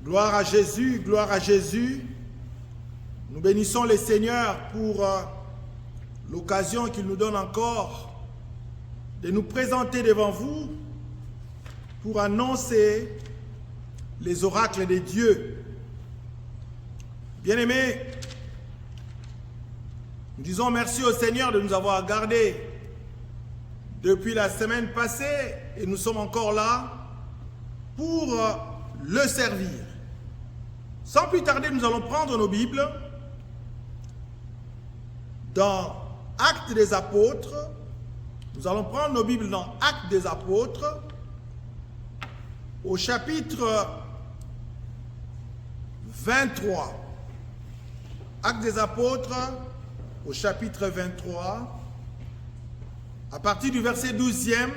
Gloire à Jésus, gloire à Jésus. Nous bénissons le Seigneur pour l'occasion qu'il nous donne encore de nous présenter devant vous pour annoncer les oracles de Dieu. Bien-aimés, nous disons merci au Seigneur de nous avoir gardés depuis la semaine passée et nous sommes encore là pour le servir. Sans plus tarder, nous allons prendre nos Bibles dans Actes des Apôtres. Nous allons prendre nos Bibles dans Actes des Apôtres au chapitre 23. Actes des Apôtres au chapitre 23, à partir du verset 12e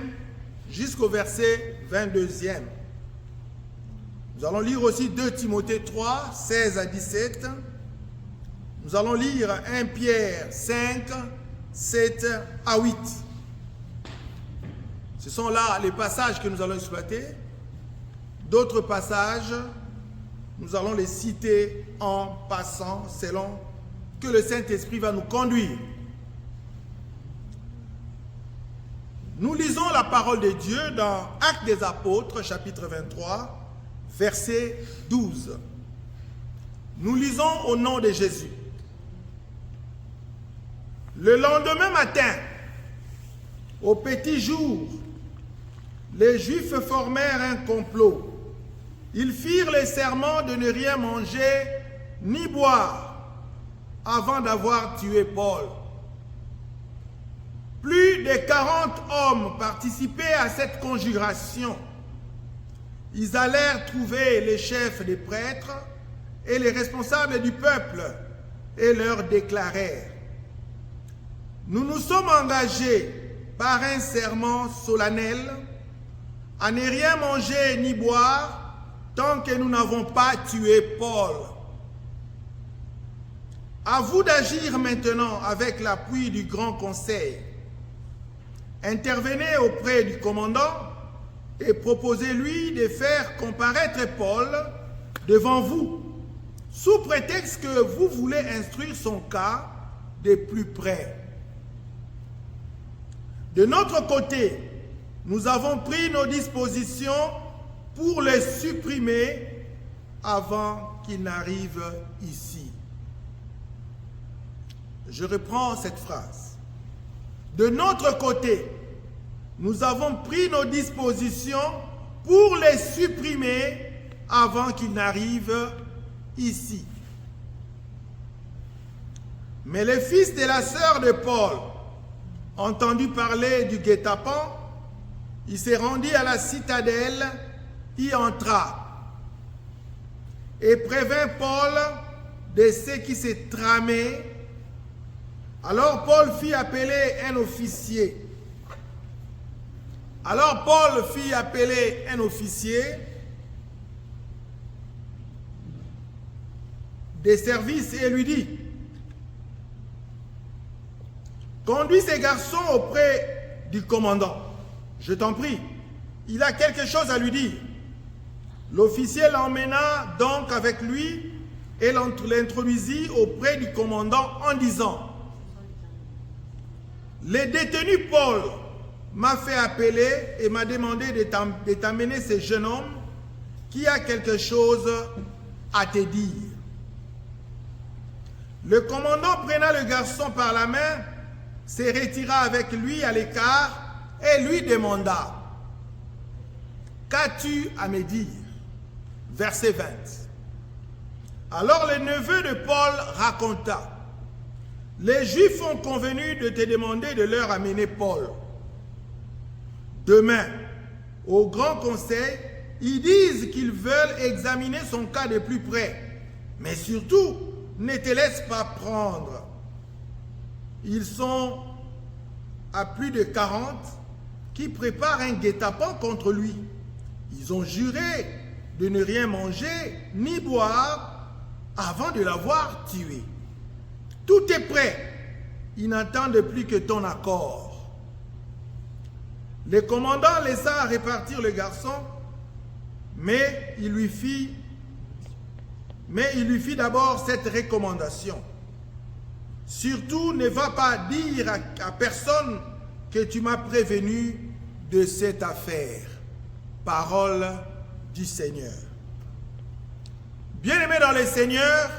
jusqu'au verset 22e. Nous allons lire aussi 2 Timothée 3, 16 à 17. Nous allons lire 1 Pierre 5, 7 à 8. Ce sont là les passages que nous allons exploiter. D'autres passages, nous allons les citer en passant selon que le Saint-Esprit va nous conduire. Nous lisons la parole de Dieu dans Actes des Apôtres, chapitre 23, verset 12. Nous lisons au nom de Jésus. Le lendemain matin, au petit jour, les Juifs formèrent un complot. Ils firent le serment de ne rien manger ni boire avant d'avoir tué Paul. Plus de 40 hommes participaient à cette conjuration. Ils allèrent trouver les chefs des prêtres et les responsables du peuple et leur déclarèrent: nous nous sommes engagés par un serment solennel à ne rien manger ni boire tant que nous n'avons pas tué Paul. À vous d'agir maintenant avec l'appui du Grand Conseil. Intervenez auprès du commandant et proposez-lui de faire comparaître Paul devant vous, sous prétexte que vous voulez instruire son cas de plus près. De notre côté, nous avons pris nos dispositions pour les supprimer avant qu'ils n'arrivent ici. Je reprends cette phrase. De notre côté, nous avons pris nos dispositions pour les supprimer avant qu'ils n'arrivent ici. Mais les fils de la sœur de Paul, entendu parler du guet-apens, il se rendit à la citadelle, y entra et prévint Paul de ce qui s'est tramé. Alors Paul fit appeler un officier. Des services et lui dit: conduis ces garçons auprès du commandant. Je t'en prie, il a quelque chose à lui dire. L'officier l'emmena donc avec lui et l'introduisit auprès du commandant en disant: le détenu Paul m'a fait appeler et m'a demandé de t'amener ce jeune homme qui a quelque chose à te dire. Le commandant prenant le garçon par la main, se retira avec lui à l'écart et lui demanda: qu'as-tu à me dire? Verset 20. Alors le neveu de Paul raconta: les Juifs ont convenu de te demander de leur amener Paul. Demain, au Grand Conseil, ils disent qu'ils veulent examiner son cas de plus près. Mais surtout, ne te laisse pas prendre. Ils sont à plus de 40 qui préparent un guet-apens contre lui. Ils ont juré de ne rien manger ni boire avant de l'avoir tué. Tout est prêt. Ils n'attendent plus que ton accord. Le commandant laissa répartir le garçon, mais il lui fit Mais il lui fit d'abord cette recommandation. Surtout, ne va pas dire à personne que tu m'as prévenu de cette affaire. Parole du Seigneur. Bien-aimés dans le Seigneur,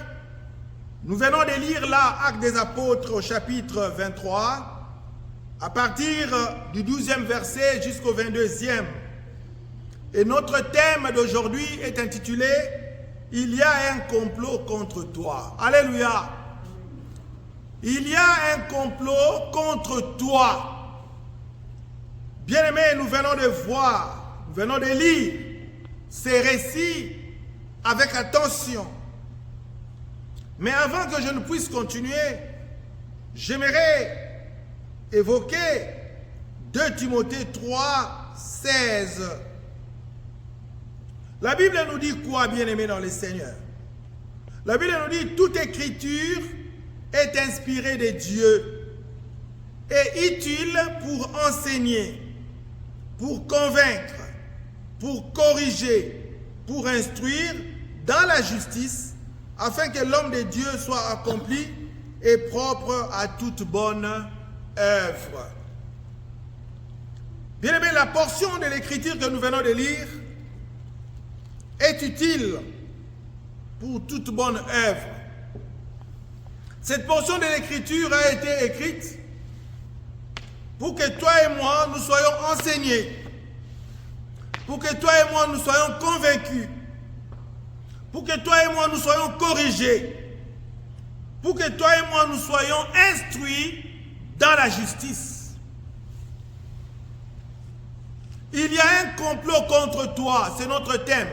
nous venons de lire là Actes des Apôtres au chapitre 23, à partir du 12e verset jusqu'au 22e. Et notre thème d'aujourd'hui est intitulé « Il y a un complot contre toi ». Alléluia. Il y a un complot contre toi. Bien-aimés, nous venons de voir, nous venons de lire ces récits avec attention. Mais avant que je ne puisse continuer, j'aimerais évoquer 2 Timothée 3, 16. La Bible nous dit quoi, bien-aimés dans le Seigneur? La Bible nous dit toute écriture est inspirée de Dieu et utile pour enseigner, pour convaincre, pour corriger, pour instruire dans la justice, afin que l'homme de Dieu soit accompli et propre à toute bonne œuvre. Bien-aimés, la portion de l'écriture que nous venons de lire est utile pour toute bonne œuvre. Cette portion de l'écriture a été écrite pour que toi et moi nous soyons enseignés, pour que toi et moi nous soyons convaincus, pour que toi et moi nous soyons corrigés, pour que toi et moi nous soyons instruits dans la justice. Il y a un complot contre toi, c'est notre thème.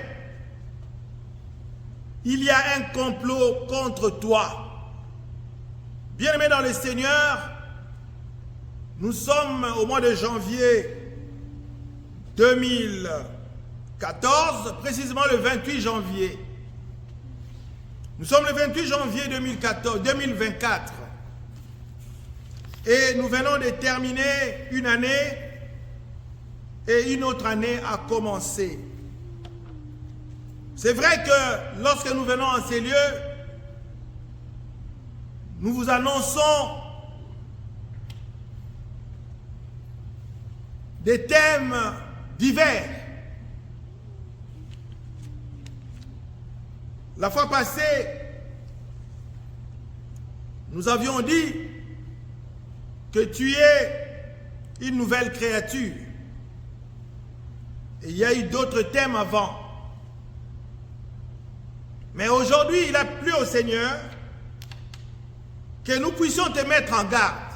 Il y a un complot contre toi. Bien-aimés dans le Seigneur, nous sommes au mois de janvier 2014, précisément le 28 janvier. Nous sommes le 28 janvier 2024 et nous venons de terminer une année et une autre année a commencé. C'est vrai que lorsque nous venons en ces lieux, nous vous annonçons des thèmes divers. La fois passée, nous avions dit que tu es une nouvelle créature. Et il y a eu d'autres thèmes avant. Mais aujourd'hui, il a plu au Seigneur que nous puissions te mettre en garde.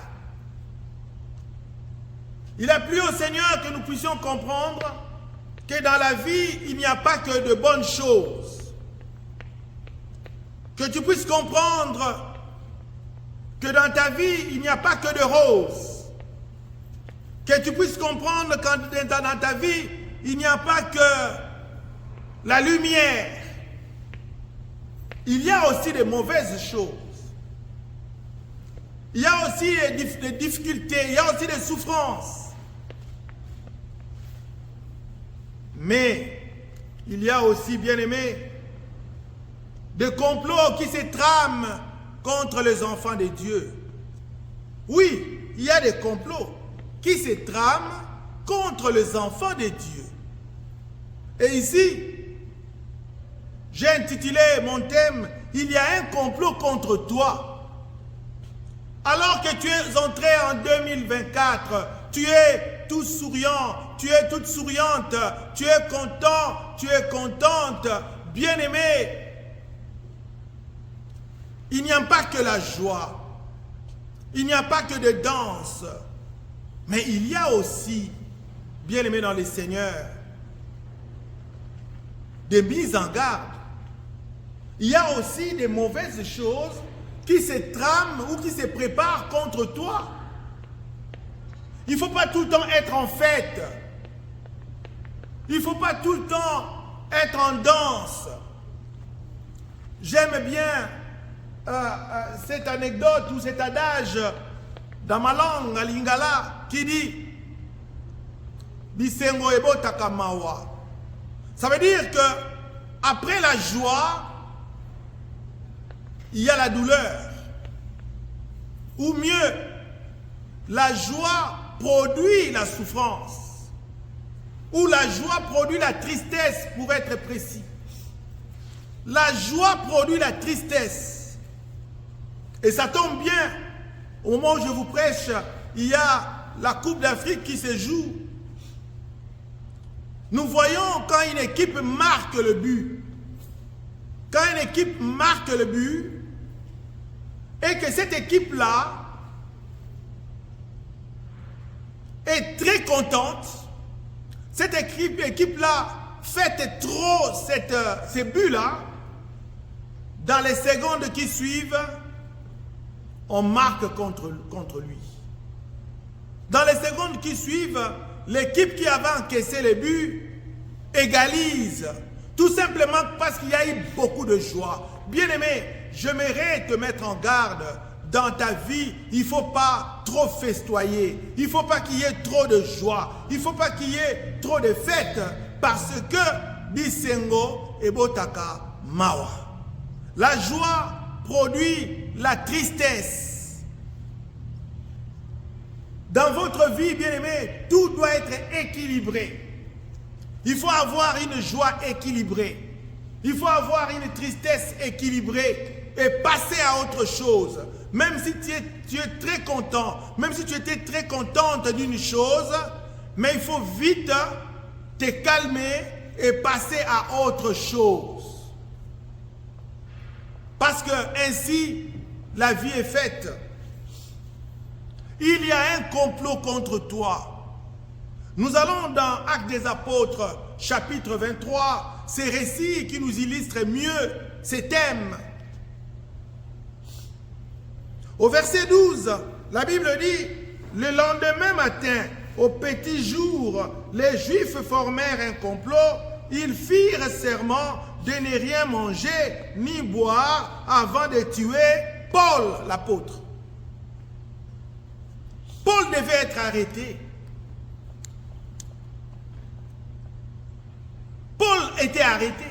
Il a plu au Seigneur que nous puissions comprendre que dans la vie, il n'y a pas que de bonnes choses. Que tu puisses comprendre que dans ta vie, il n'y a pas que de roses. Que tu puisses comprendre que dans ta vie, il n'y a pas que la lumière. Il y a aussi des mauvaises choses. Il y a aussi des difficultés, il y a aussi des souffrances. Mais il y a aussi, bien-aimés, des complots qui se trament contre les enfants de Dieu. Oui, il y a des complots qui se trament contre les enfants de Dieu. Et ici, j'ai intitulé mon thème « Il y a un complot contre toi ». Alors que tu es entré en 2024, tu es tout souriant, tu es toute souriante, tu es content, tu es contente, bien-aimé. Il n'y a pas que la joie, il n'y a pas que des danses, mais il y a aussi, bien-aimé dans le Seigneur, des mises en garde. Il y a aussi des mauvaises choses qui se trament ou qui se préparent contre toi. Il ne faut pas tout le temps être en fête. Il ne faut pas tout le temps être en danse. J'aime bien cette anecdote ou cet adage dans ma langue, à Lingala, qui dit Bisengo ebo takamawa. Ça veut dire que après la joie, il y a la douleur. Ou mieux, la joie produit la souffrance. Ou la joie produit la tristesse, pour être précis. La joie produit la tristesse. Et ça tombe bien, au moment où je vous prêche, il y a la Coupe d'Afrique qui se joue. Nous voyons quand une équipe marque le but. Quand une équipe marque le but, et que cette équipe-là est très contente, cette équipe-là fête trop ces buts-là, dans les secondes qui suivent, on marque contre lui. Dans les secondes qui suivent, l'équipe qui avait encaissé les buts égalise, tout simplement parce qu'il y a eu beaucoup de joie. Bien-aimé, j'aimerais te mettre en garde. Dans ta vie, il ne faut pas trop festoyer. Il ne faut pas qu'il y ait trop de joie. Il ne faut pas qu'il y ait trop de fêtes. Parce que Bisengo et Botaka Mawa. La joie produit la tristesse. Dans votre vie, bien-aimé, tout doit être équilibré. Il faut avoir une joie équilibrée. Il faut avoir une tristesse équilibrée et passer à autre chose. Même si tu es très content, même si tu étais très contente d'une chose, mais il faut vite te calmer et passer à autre chose. Parce que ainsi, la vie est faite. Il y a un complot contre toi. Nous allons dans Actes des Apôtres, chapitre 23, ces récits qui nous illustrent mieux ces thèmes. Au verset 12, la Bible dit, « Le lendemain matin, au petit jour, les Juifs formèrent un complot. Ils firent serment de ne rien manger ni boire avant de tuer Paul, l'apôtre. » Paul devait être arrêté. Paul était arrêté.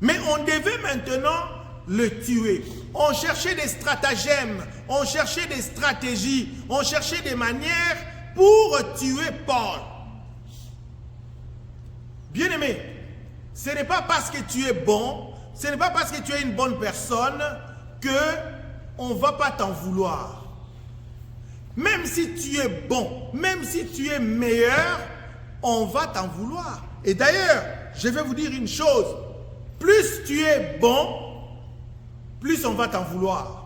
Mais on devait maintenant le tuer. On cherchait des stratagèmes, on cherchait des stratégies, on cherchait des manières pour tuer Paul. Bien-aimé, ce n'est pas parce que tu es bon, ce n'est pas parce que tu es une bonne personne que on ne va pas t'en vouloir. Même si tu es bon, même si tu es meilleur, on va t'en vouloir. Et d'ailleurs, je vais vous dire une chose, plus tu es bon, plus on va t'en vouloir.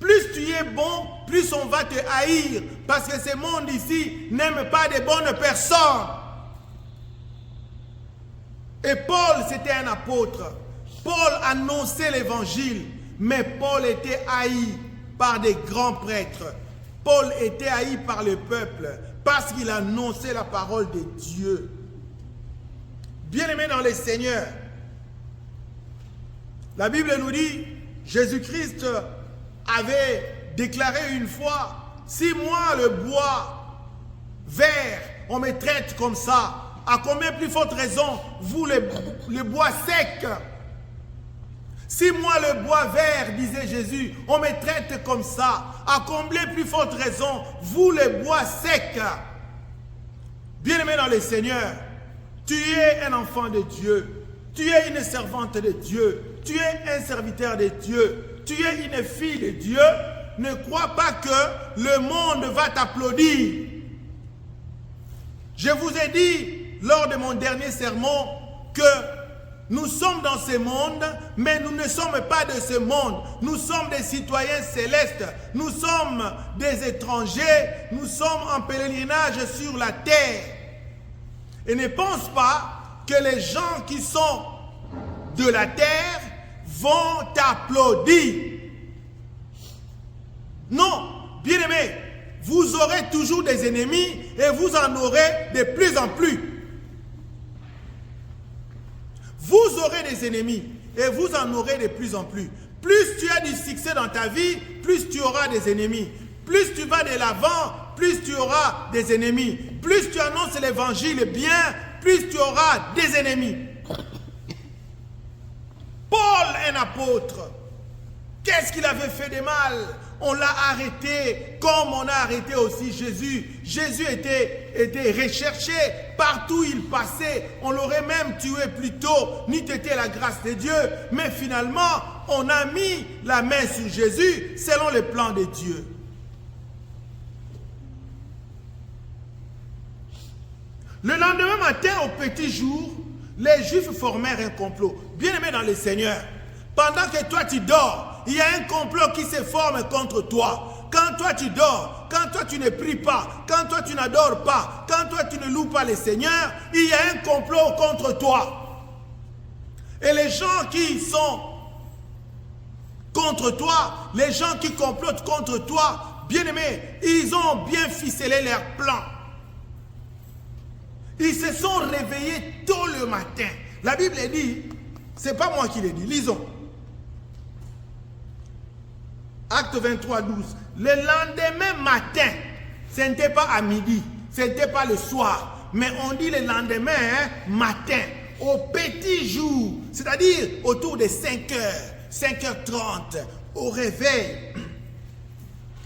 Plus tu es bon, plus on va te haïr. Parce que ce monde ici n'aime pas de bonnes personnes. Et Paul, c'était un apôtre. Paul annonçait l'évangile. Mais Paul était haï par des grands prêtres. Paul était haï par le peuple. Parce qu'il annonçait la parole de Dieu. Bien-aimés dans le Seigneur, la Bible nous dit, Jésus-Christ avait déclaré une fois, si moi le bois vert, on me traite comme ça, à combien plus forte raison, vous le bois sec? Si moi le bois vert, disait Jésus, on me traite comme ça, à combien plus forte raison, vous le bois sec? Bien-aimé dans le Seigneur, tu es un enfant de Dieu, tu es une servante de Dieu, tu es un serviteur de Dieu, tu es une fille de Dieu. Ne crois pas que le monde va t'applaudir. Je vous ai dit lors de mon dernier sermon que nous sommes dans ce monde, mais nous ne sommes pas de ce monde. Nous sommes des citoyens célestes. Nous sommes des étrangers. Nous sommes en pèlerinage sur la terre. Et ne pense pas que les gens qui sont de la terre vont t'applaudir. Non, bien-aimés, vous aurez toujours des ennemis et vous en aurez de plus en plus. Vous aurez des ennemis et vous en aurez de plus en plus. Plus tu as du succès dans ta vie, plus tu auras des ennemis. Plus tu vas de l'avant, plus tu auras des ennemis. Plus tu annonces l'évangile bien, plus tu auras des ennemis. Paul, un apôtre, qu'est-ce qu'il avait fait de mal? On l'a arrêté comme on a arrêté aussi Jésus. Jésus était recherché partout où il passait. On l'aurait même tué plus tôt, n'eût été la grâce de Dieu. Mais finalement, on a mis la main sur Jésus selon le plan de Dieu. Le lendemain matin, au petit jour, les Juifs formèrent un complot. Bien-aimé dans le Seigneur, pendant que toi tu dors, il y a un complot qui se forme contre toi. Quand toi tu dors, quand toi tu ne pries pas, quand toi tu n'adores pas, quand toi tu ne loues pas le Seigneur, il y a un complot contre toi. Et les gens qui sont contre toi, les gens qui complotent contre toi, bien-aimés, ils ont bien ficelé leur plan. Ils se sont réveillés tôt le matin. La Bible dit, c'est pas moi qui l'ai dit, lisons. Acte 23, 12. Le lendemain matin, ce n'était pas à midi, ce n'était pas le soir, mais on dit le lendemain matin, au petit jour, c'est-à-dire autour de 5h, 5h30, au réveil.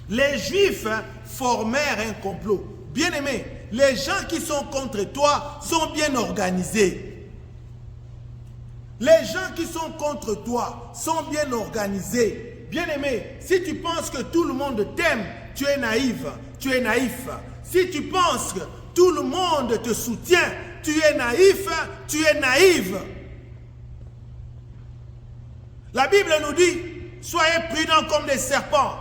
Les Juifs formèrent un complot. Bien-aimés, les gens qui sont contre toi sont bien organisés. Les gens qui sont contre toi sont bien organisés. Bien-aimé, si tu penses que tout le monde t'aime, tu es naïf, tu es naïf. Si tu penses que tout le monde te soutient, tu es naïf, tu es naïve. La Bible nous dit, soyez prudents comme des serpents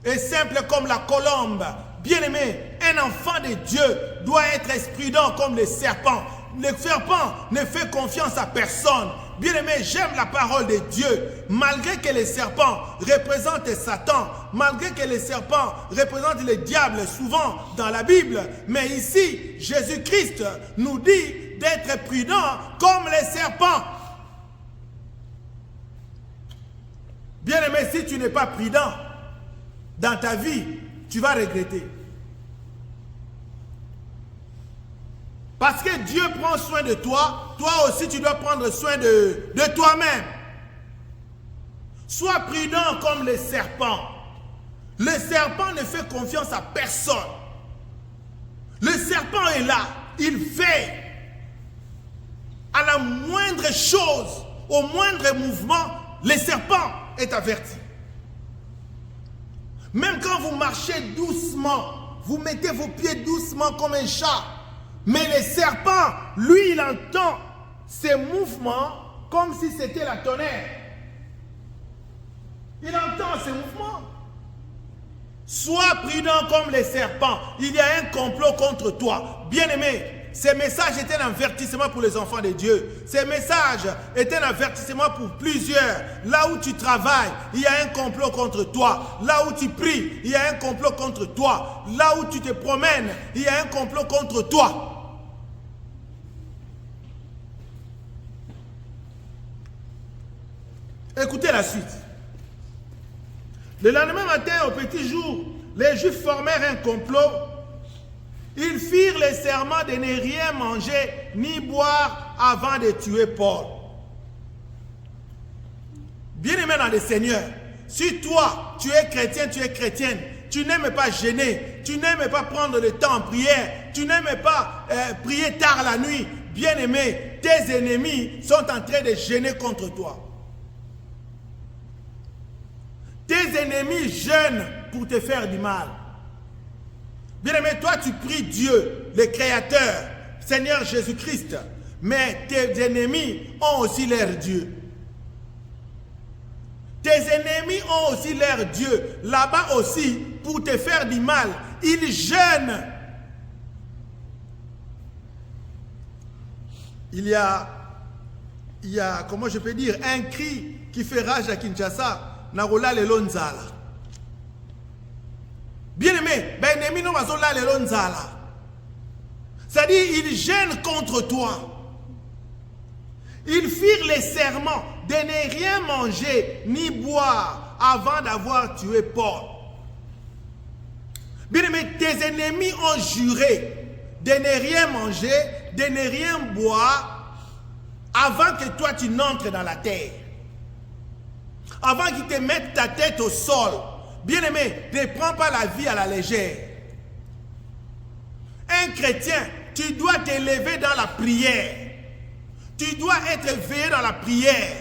et simples comme la colombe. Bien-aimé, un enfant de Dieu doit être prudent comme les serpents. Le serpent ne fait confiance à personne. Bien-aimé, j'aime la parole de Dieu. Malgré que les serpents représentent Satan, malgré que les serpents représentent le diable souvent dans la Bible, mais ici, Jésus-Christ nous dit d'être prudent comme les serpents. Bien-aimé, si tu n'es pas prudent dans ta vie, tu vas regretter. Parce que Dieu prend soin de toi, toi aussi tu dois prendre soin de toi-même. Sois prudent comme le serpent. Le serpent ne fait confiance à personne. Le serpent est là, il veille. À la moindre chose, au moindre mouvement, le serpent est averti. Même quand vous marchez doucement, vous mettez vos pieds doucement comme un chat. Mais le serpent, lui, il entend ces mouvements comme si c'était la tonnerre. Il entend ces mouvements. Sois prudent comme les serpents. Il y a un complot contre toi. Bien-aimé, ce message est un avertissement pour les enfants de Dieu. Ce message est un avertissement pour plusieurs. Là où tu travailles, il y a un complot contre toi. Là où tu pries, il y a un complot contre toi. Là où tu te promènes, il y a un complot contre toi. Écoutez la suite. Le lendemain matin, au petit jour, les Juifs formèrent un complot. Ils firent le serment de ne rien manger ni boire avant de tuer Paul. Bien-aimé dans le Seigneur, si toi, tu es chrétien, tu es chrétienne, tu n'aimes pas jeûner, tu n'aimes pas prendre le temps en prière, tu n'aimes pas prier tard la nuit, bien-aimé, tes ennemis sont en train de jeûner contre toi. Tes ennemis jeûnent pour te faire du mal. Bien-aimé, toi tu pries Dieu, le Créateur, Seigneur Jésus-Christ, mais tes ennemis ont aussi leur Dieu. Tes ennemis ont aussi leur Dieu. Là-bas aussi, pour te faire du mal, ils jeûnent. Il y a, comment je peux dire, un cri qui fait rage à Kinshasa. Narola lelo nzala. Bien-aimé, ben ennemi no bazola lelo nzala. C'est-à-dire, ils gênent contre toi. Ils firent les serments de ne rien manger ni boire avant d'avoir tué Paul. Bien-aimé, tes ennemis ont juré de ne rien manger, de ne rien boire avant que toi tu n'entres dans la terre. Avant qu'ils te mettent ta tête au sol. Bien-aimé, ne prends pas la vie à la légère. Un chrétien, tu dois t'élever dans la prière. Tu dois être éveillé dans la prière.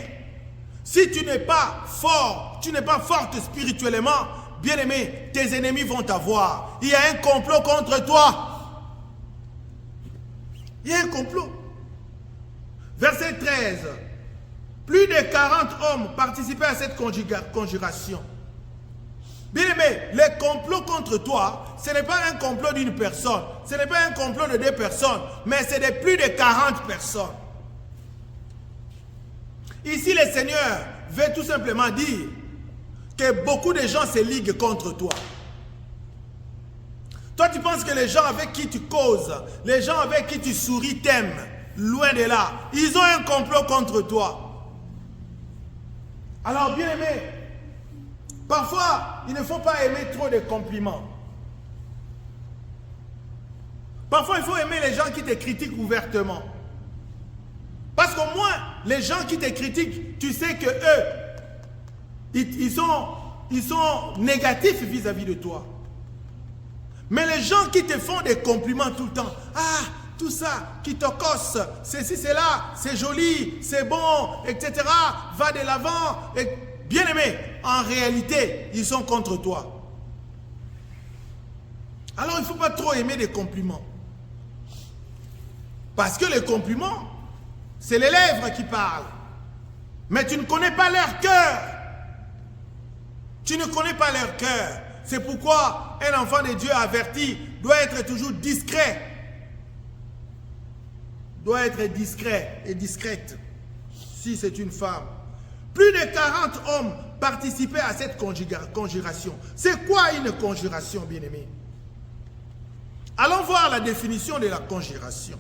Si tu n'es pas fort, tu n'es pas forte spirituellement, bien-aimé, tes ennemis vont t'avoir. Il y a un complot contre toi. Il y a un complot. Verset 13. Plus de 40 hommes participaient à cette conjuration. Bien-aimé, les complots contre toi, ce n'est pas un complot d'une personne, ce n'est pas un complot de 2 personnes, mais c'est de plus de 40 personnes. Ici, le Seigneur veut tout simplement dire que beaucoup de gens se liguent contre toi. Toi, tu penses que les gens avec qui tu causes, les gens avec qui tu souris t'aiment. Loin de là. Ils ont un complot contre toi. Alors, bien aimé, parfois, il ne faut pas aimer trop de compliments. Parfois, il faut aimer les gens qui te critiquent ouvertement. Parce qu'au moins, les gens qui te critiquent, tu sais que eux, ils sont négatifs vis-à-vis de toi. Mais les gens qui te font des compliments tout le temps, ah, tout ça, qui te cosse, ceci, c'est là, c'est joli, c'est bon, etc., va de l'avant. Bien aimé, en réalité, ils sont contre toi. Alors, il ne faut pas trop aimer des compliments. Parce que les compliments, c'est les lèvres qui parlent. Mais tu ne connais pas leur cœur. Tu ne connais pas leur cœur. C'est pourquoi un enfant de Dieu averti doit être toujours discret. Doit être discret et discrète, si c'est une femme. Plus de 40 hommes participaient à cette conjuration. C'est quoi une conjuration, bien-aimé? Allons voir la définition de la conjuration.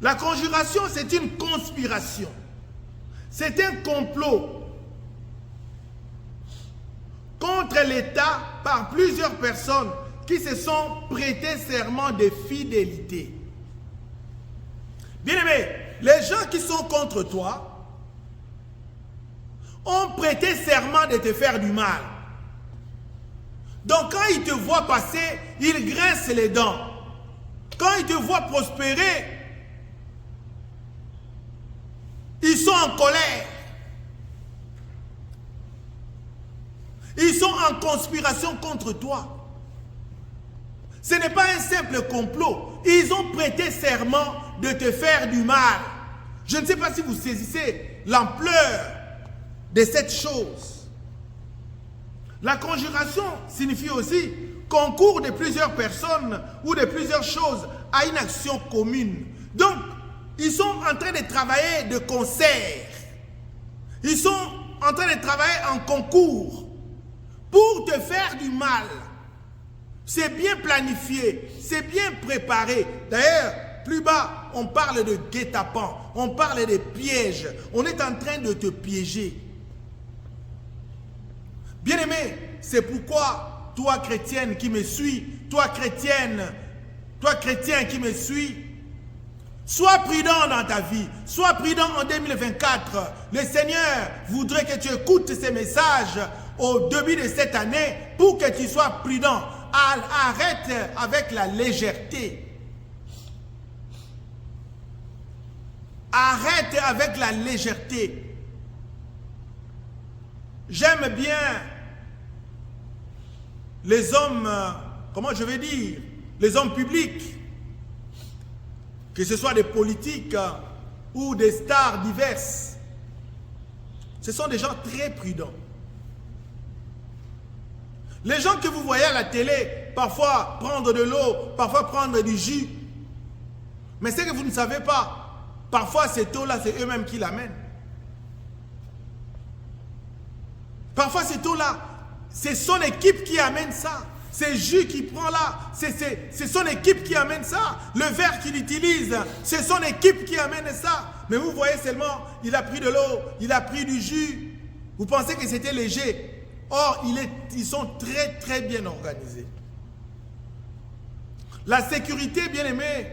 La conjuration, c'est une conspiration. C'est un complot contre l'État par plusieurs personnes qui se sont prêté serment de fidélité. Bien-aimé, les gens qui sont contre toi ont prêté serment de te faire du mal. Donc quand ils te voient passer, ils grincent les dents. Quand ils te voient prospérer, ils sont en colère. Ils sont en conspiration contre toi. Ce n'est pas un simple complot. Ils ont prêté serment de te faire du mal. Je ne sais pas si vous saisissez l'ampleur de cette chose. La conjuration signifie aussi concours de plusieurs personnes ou de plusieurs choses à une action commune. Donc, ils sont en train de travailler de concert. Ils sont en train de travailler en concours pour te faire du mal. C'est bien planifié, c'est bien préparé. D'ailleurs, plus bas, on parle de guet-apens, on parle de pièges. On est en train de te piéger. Bien-aimé, c'est pourquoi toi chrétienne qui me suis, toi chrétien qui me suis, sois prudent dans ta vie, sois prudent en 2024. Le Seigneur voudrait que tu écoutes ces messages au début de cette année pour que tu sois prudent. Arrête avec la légèreté. Arrête avec la légèreté. J'aime bien les hommes, comment je vais dire, les hommes publics, que ce soit des politiques ou des stars diverses. Ce sont des gens très prudents. Les gens que vous voyez à la télé, parfois prendre de l'eau, parfois prendre du jus. Mais ce que vous ne savez pas, parfois cette eau-là, c'est eux-mêmes qui l'amènent. Parfois cette eau-là, c'est son équipe qui amène ça. C'est jus qu'il prend là, c'est son équipe qui amène ça. Le verre qu'il utilise, c'est son équipe qui amène ça. Mais vous voyez seulement, il a pris de l'eau, il a pris du jus. Vous pensez que c'était léger. Or, ils sont très très bien organisés. La sécurité, bien aimé,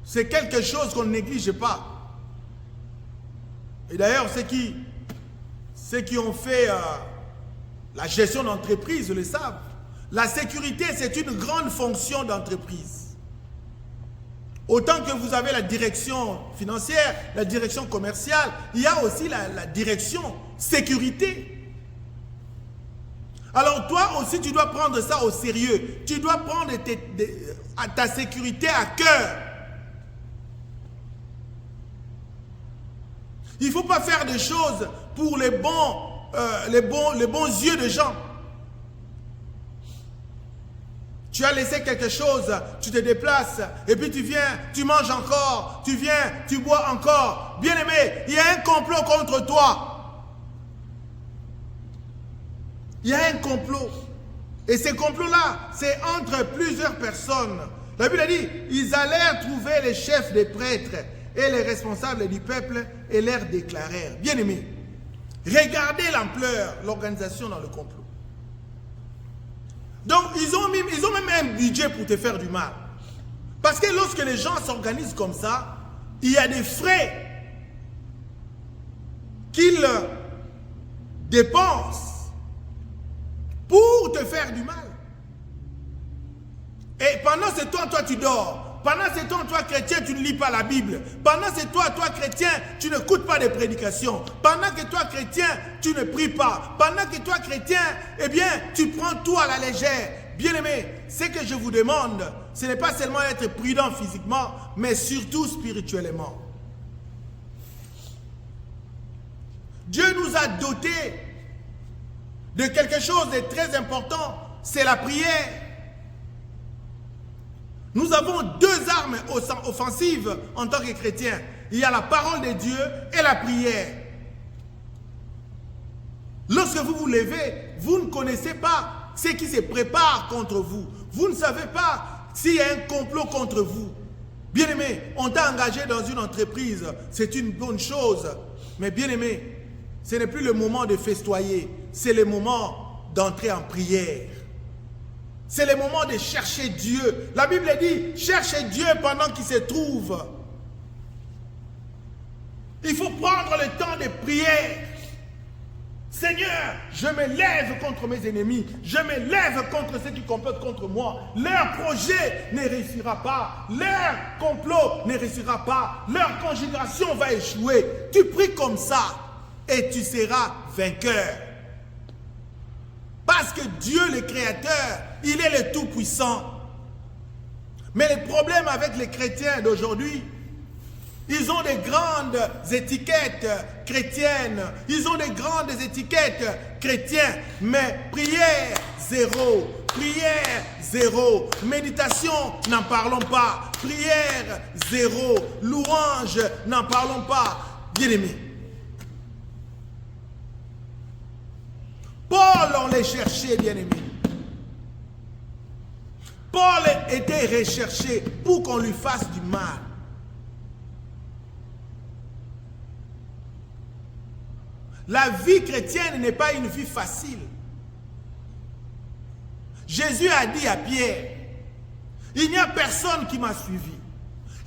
c'est quelque chose qu'on ne néglige pas. Et d'ailleurs, ceux qui Ceux qui ont fait la gestion d'entreprise le savent. La sécurité, c'est une grande fonction d'entreprise. Autant que vous avez la direction financière, la direction commerciale, il y a aussi la direction sécurité. Alors toi aussi, tu dois prendre ça au sérieux. Tu dois prendre ta sécurité à cœur. Il ne faut pas faire des choses pour les bons yeux de gens. Tu as laissé quelque chose, tu te déplaces, et puis tu viens, tu manges encore, tu viens, tu bois encore. Bien-aimé, il y a un complot contre toi. Il y a un complot. Et ces complots-là, c'est entre plusieurs personnes. La Bible a dit, ils allèrent trouver les chefs des prêtres et les responsables du peuple et leur déclarèrent. Bien-aimé, regardez l'ampleur, l'organisation dans le complot. Donc, ils ont même un budget pour te faire du mal. Parce que lorsque les gens s'organisent comme ça, il y a des frais qu'ils dépensent pour te faire du mal. Et pendant ce temps, toi, tu dors. Pendant ce temps, toi, chrétien, tu ne lis pas la Bible. Pendant ce temps, toi, chrétien, tu n'écoutes pas des prédications. Pendant que toi, chrétien, tu ne pries pas. Pendant que toi, chrétien, eh bien, tu prends tout à la légère. Bien-aimé, ce que je vous demande, ce n'est pas seulement être prudent physiquement, mais surtout spirituellement. Dieu nous a dotés de quelque chose de très important, c'est la prière. Nous avons deux armes offensives en tant que chrétiens. Il y a la parole de Dieu et la prière. Lorsque vous vous levez, vous ne connaissez pas ce qui se prépare contre vous. Vous ne savez pas s'il y a un complot contre vous. Bien-aimé, on t'a engagé dans une entreprise, c'est une bonne chose. Mais bien-aimé, ce n'est plus le moment de festoyer, c'est le moment d'entrer en prière. C'est le moment de chercher Dieu. La Bible dit, cherchez Dieu pendant qu'il se trouve. Il faut prendre le temps de prière. Seigneur, je me lève contre mes ennemis. Je me lève contre ceux qui complotent contre moi. Leur projet ne réussira pas. Leur complot ne réussira pas. Leur conjuration va échouer. Tu pries comme ça et tu seras vainqueur. Parce que Dieu, le Créateur, il est le Tout-Puissant. Mais le problème avec les chrétiens d'aujourd'hui, ils ont des grandes étiquettes chrétiennes. Ils ont des grandes étiquettes chrétiennes. Mais prière, zéro. Prière, zéro. Méditation, n'en parlons pas. Prière, zéro. Louange, n'en parlons pas. Bien-aimés. Paul, on les cherchait, bien-aimés. Paul était recherché pour qu'on lui fasse du mal. La vie chrétienne n'est pas une vie facile. Jésus a dit à Pierre, il n'y a personne qui m'a suivi.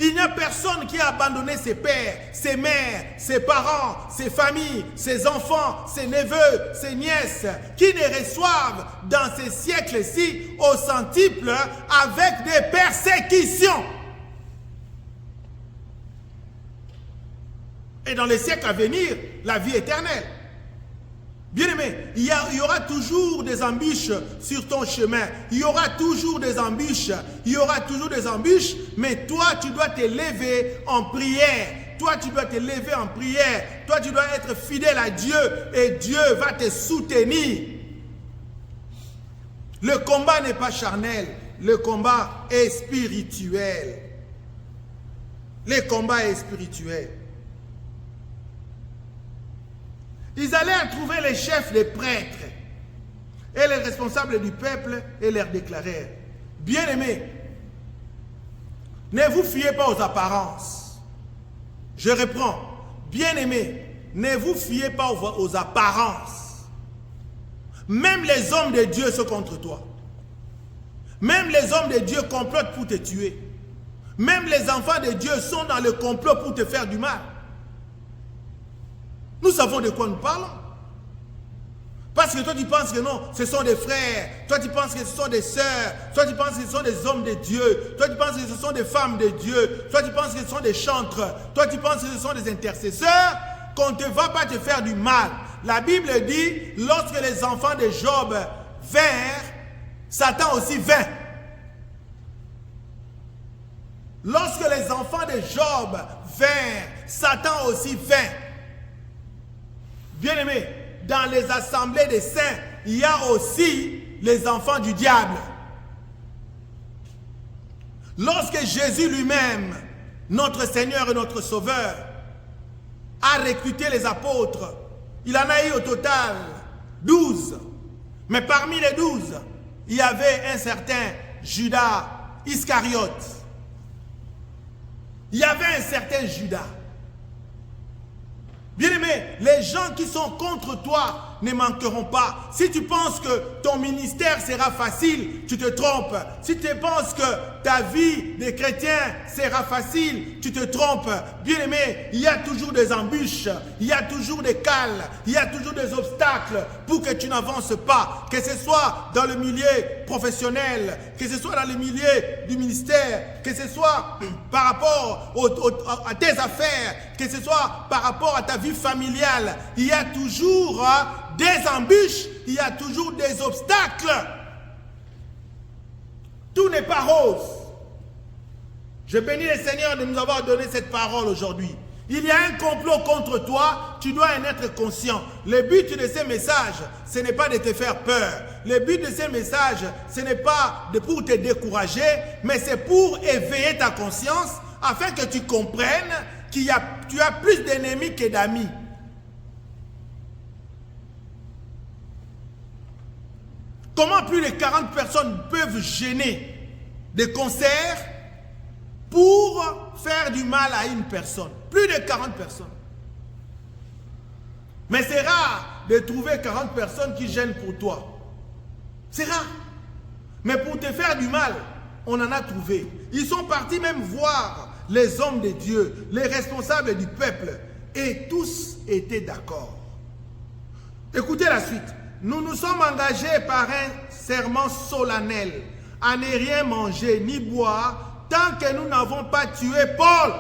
Il n'y a personne qui a abandonné ses pères, ses mères, ses parents, ses familles, ses enfants, ses neveux, ses nièces, qui ne reçoivent dans ces siècles-ci au centuple avec des persécutions. Et dans les siècles à venir, la vie éternelle. Bien-aimé, il y aura toujours des embûches sur ton chemin. Il y aura toujours des embûches. Il y aura toujours des embûches. Mais toi, tu dois te lever en prière. Toi, tu dois te lever en prière. Toi, tu dois être fidèle à Dieu. Et Dieu va te soutenir. Le combat n'est pas charnel. Le combat est spirituel. Le combat est spirituel. Ils allèrent trouver les chefs des prêtres et les responsables du peuple et leur déclarèrent, bien-aimés, ne vous fiez pas aux apparences. Je reprends, bien-aimés, ne vous fiez pas aux apparences. Même les hommes de Dieu sont contre toi. Même les hommes de Dieu complotent pour te tuer. Même les enfants de Dieu sont dans le complot pour te faire du mal. Nous savons de quoi nous parlons. Parce que toi tu penses que non, ce sont des frères, toi tu penses que ce sont des sœurs, toi tu penses que ce sont des hommes de Dieu, toi tu penses que ce sont des femmes de Dieu, toi tu penses que ce sont des chantres, toi tu penses que ce sont des intercesseurs, qu'on ne va pas te faire du mal. La Bible dit, lorsque les enfants de Job vinrent, Satan aussi vint. Lorsque les enfants de Job vinrent, Satan aussi vint. Bien-aimés, dans les assemblées des saints, il y a aussi les enfants du diable. Lorsque Jésus lui-même, notre Seigneur et notre Sauveur, a recruté les apôtres, il en a eu au total 12. Mais parmi les 12, il y avait un certain Judas Iscariote. Il y avait un certain Judas. Bien-aimé, les gens qui sont contre toi ne manqueront pas. Si tu penses que ton ministère sera facile, tu te trompes. Si tu penses que ta vie de chrétien sera facile, tu te trompes. Bien-aimé, il y a toujours des embûches, il y a toujours des cales, il y a toujours des obstacles pour que tu n'avances pas. Que ce soit dans le milieu professionnel, que ce soit dans le milieu du ministère, que ce soit par rapport à tes affaires, que ce soit par rapport à ta vie familiale, il y a toujours des embûches, il y a toujours des obstacles. Tout n'est pas rose. Je bénis le Seigneur de nous avoir donné cette parole aujourd'hui. Il y a un complot contre toi, tu dois en être conscient. Le but de ces messages, ce n'est pas de te faire peur. Le but de ces messages, ce n'est pas pour te décourager, mais c'est pour éveiller ta conscience afin que tu comprennes que tu as plus d'ennemis que d'amis. Comment plus de 40 personnes peuvent gêner des concerts pour faire du mal à une personne? Plus de 40 personnes. Mais c'est rare de trouver 40 personnes qui gênent pour toi. C'est rare. Mais pour te faire du mal, on en a trouvé. Ils sont partis même voir les hommes de Dieu, les responsables du peuple, et tous étaient d'accord. Écoutez la suite. Nous nous sommes engagés par un serment solennel à ne rien manger ni boire tant que nous n'avons pas tué Paul.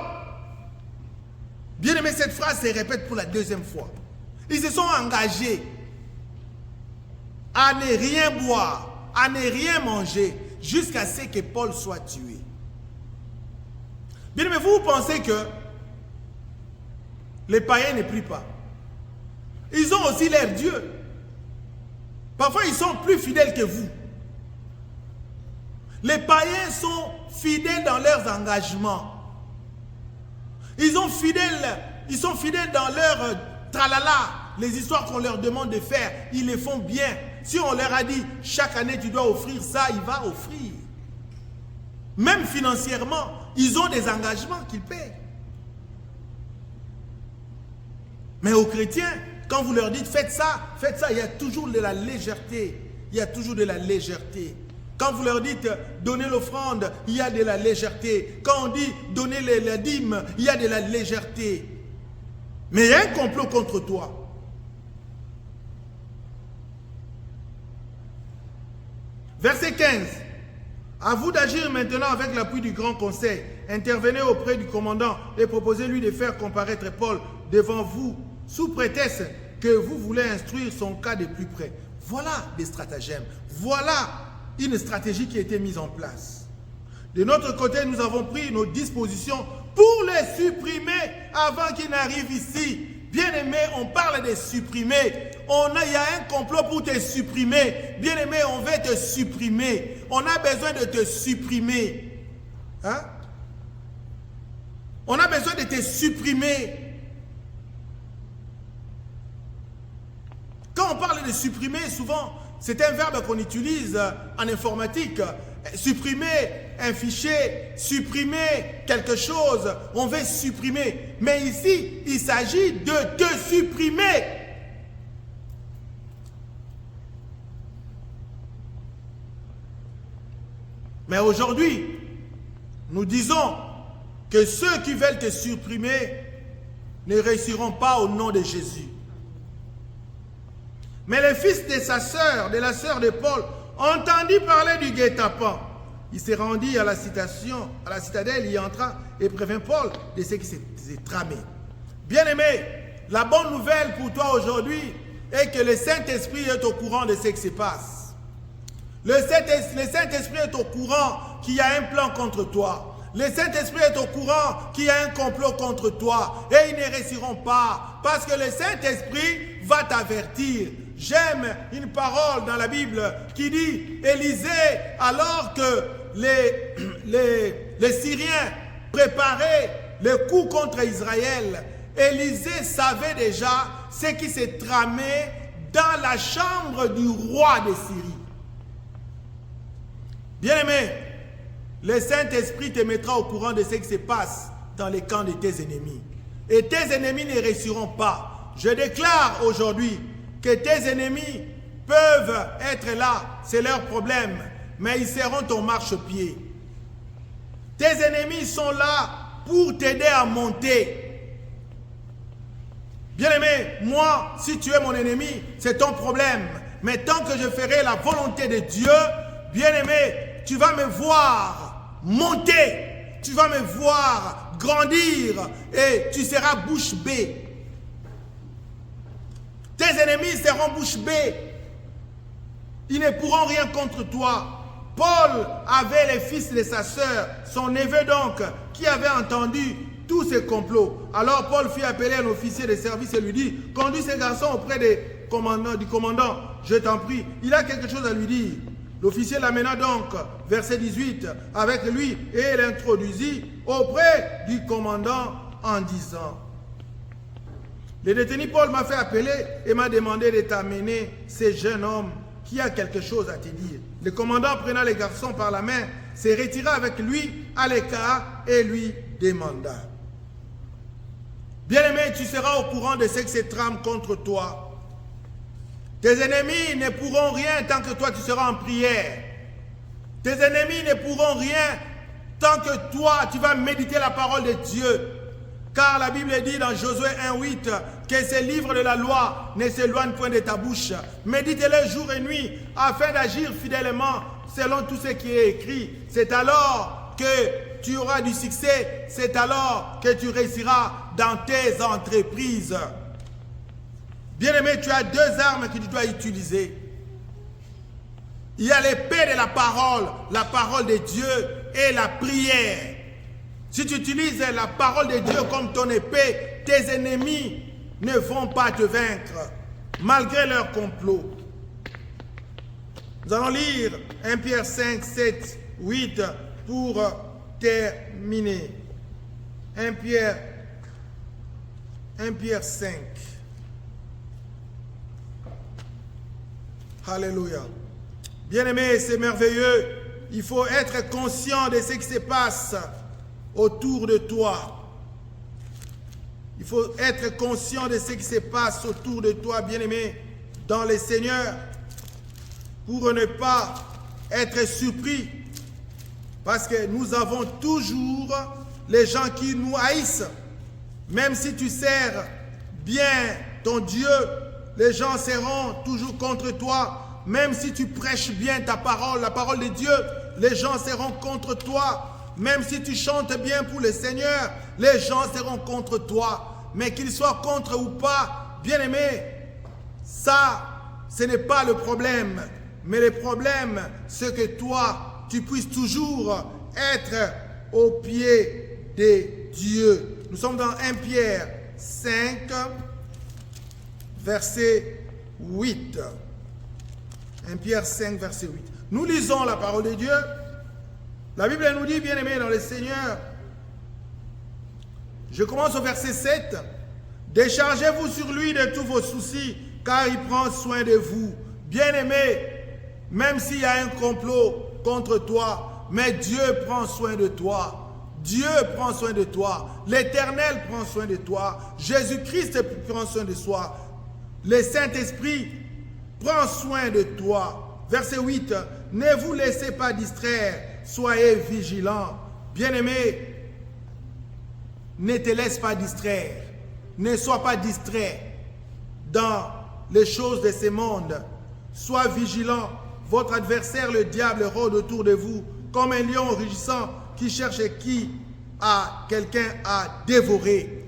Bien aimé, cette phrase se répète pour la deuxième fois. Ils se sont engagés à ne rien boire, à ne rien manger jusqu'à ce que Paul soit tué. Bien aimé, vous pensez que les païens ne prient pas? Ils ont aussi leur Dieu. Parfois, ils sont plus fidèles que vous. Les païens sont fidèles dans leurs engagements. Ils sont fidèles dans leur tralala, les histoires qu'on leur demande de faire. Ils les font bien. Si on leur a dit, chaque année tu dois offrir ça, il va offrir. Même financièrement, ils ont des engagements qu'ils paient. Mais aux chrétiens, quand vous leur dites faites ça, il y a toujours de la légèreté. Il y a toujours de la légèreté. Quand vous leur dites donnez l'offrande, il y a de la légèreté. Quand on dit donnez les dîmes, il y a de la légèreté. Mais il y a un complot contre toi. Verset 15. À vous d'agir maintenant avec l'appui du grand conseil. Intervenez auprès du commandant et proposez-lui de faire comparaître Paul devant vous, sous prétexte que vous voulez instruire son cas de plus près. Voilà des stratagèmes. Voilà une stratégie qui a été mise en place. De notre côté, nous avons pris nos dispositions pour les supprimer avant qu'ils n'arrivent ici. Bien-aimé, on parle de supprimer. Il y a un complot pour te supprimer. Bien-aimé, on veut te supprimer. On a besoin de te supprimer. Hein? On a besoin de te supprimer. Quand on parle de supprimer, souvent, c'est un verbe qu'on utilise en informatique. Supprimer un fichier, supprimer quelque chose, on veut supprimer. Mais ici, il s'agit de te supprimer. Mais aujourd'hui, nous disons que ceux qui veulent te supprimer ne réussiront pas au nom de Jésus. Mais le fils de sa sœur, de la sœur de Paul, entendit parler du guet-apens. Il s'est rendu à la citadelle, il y entra et prévint Paul de ce qui s'est tramé. Bien-aimé, la bonne nouvelle pour toi aujourd'hui est que le Saint-Esprit est au courant de ce qui se passe. Le Saint-Esprit est au courant qu'il y a un plan contre toi. Le Saint-Esprit est au courant qu'il y a un complot contre toi. Et ils ne réussiront pas. Parce que le Saint-Esprit va t'avertir. J'aime une parole dans la Bible qui dit, Élisée, alors que les Syriens préparaient le coup contre Israël, Élisée savait déjà ce qui s'est tramé dans la chambre du roi de Syrie. Bien-aimé, le Saint-Esprit te mettra au courant de ce qui se passe dans les camps de tes ennemis. Et tes ennemis ne réussiront pas. Je déclare aujourd'hui que tes ennemis peuvent être là, c'est leur problème, mais ils seront ton marchepied. Tes ennemis sont là pour t'aider à monter. Bien-aimé, moi, si tu es mon ennemi, c'est ton problème. Mais tant que je ferai la volonté de Dieu, bien-aimé, tu vas me voir monter, tu vas me voir grandir et tu seras bouche bée. Tes ennemis seront bouche bée. Ils ne pourront rien contre toi. Paul avait les fils de sa sœur, son neveu donc, qui avait entendu tous ces complots. Alors Paul fit appeler un officier de service et lui dit, conduis ces garçons auprès du commandant, je t'en prie, il a quelque chose à lui dire. L'officier l'amena donc, verset 18, avec lui et l'introduisit auprès du commandant en disant, le détenu Paul m'a fait appeler et m'a demandé de t'amener ce jeune homme qui a quelque chose à te dire. Le commandant prenant les garçons par la main, se retira avec lui à l'écart et lui demanda. Bien-aimé, tu seras au courant de ce qui se trame contre toi. Tes ennemis ne pourront rien tant que toi tu seras en prière. Tes ennemis ne pourront rien tant que toi tu vas méditer la parole de Dieu. Car la Bible dit dans Josué 1,8 que ces livres de la loi ne s'éloignent point de ta bouche. Médite-les jour et nuit afin d'agir fidèlement selon tout ce qui est écrit. C'est alors que tu auras du succès. C'est alors que tu réussiras dans tes entreprises. Bien-aimé, tu as deux armes que tu dois utiliser. Il y a l'épée de la parole de Dieu et la prière. Si tu utilises la parole de Dieu comme ton épée, tes ennemis ne vont pas te vaincre, malgré leur complot. Nous allons lire 1 Pierre 5, 7, 8 pour terminer. 1 Pierre 5. Alléluia. Bien-aimé, c'est merveilleux. Il faut être conscient de ce qui se passe autour de toi. Il faut être conscient de ce qui se passe autour de toi, bien-aimé, dans le Seigneur, pour ne pas être surpris. Parce que nous avons toujours les gens qui nous haïssent. Même si tu sers bien ton Dieu, les gens seront toujours contre toi. Même si tu prêches bien ta parole, la parole de Dieu, les gens seront contre toi. Même si tu chantes bien pour le Seigneur, les gens seront contre toi. Mais qu'ils soient contre ou pas, bien-aimé, ça, ce n'est pas le problème. Mais le problème, c'est que toi, tu puisses toujours être au pied de Dieu. Nous sommes dans 1 Pierre 5, verset 8. 1 Pierre 5, verset 8. Nous lisons la parole de Dieu. La Bible nous dit, bien-aimés dans le Seigneur, je commence au verset 7. Déchargez-vous sur lui de tous vos soucis, car il prend soin de vous. Bien-aimés, même s'il y a un complot contre toi, mais Dieu prend soin de toi. Dieu prend soin de toi. L'Éternel prend soin de toi. Jésus-Christ prend soin de toi. Le Saint-Esprit prend soin de toi. Verset 8. Ne vous laissez pas distraire. Soyez vigilants. Bien-aimé, ne te laisse pas distraire. Ne sois pas distrait dans les choses de ce monde. Sois vigilant. Votre adversaire, le diable, rôde autour de vous comme un lion rugissant qui cherche qui a quelqu'un à dévorer.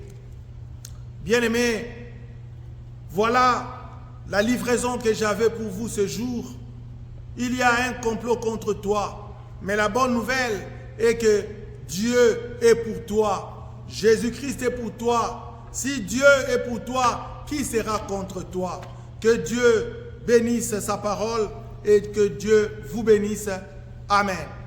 Bien-aimés, voilà la livraison que j'avais pour vous ce jour. Il y a un complot contre toi, mais la bonne nouvelle est que Dieu est pour toi. Jésus-Christ est pour toi. Si Dieu est pour toi, qui sera contre toi? Que Dieu bénisse sa parole et que Dieu vous bénisse. Amen.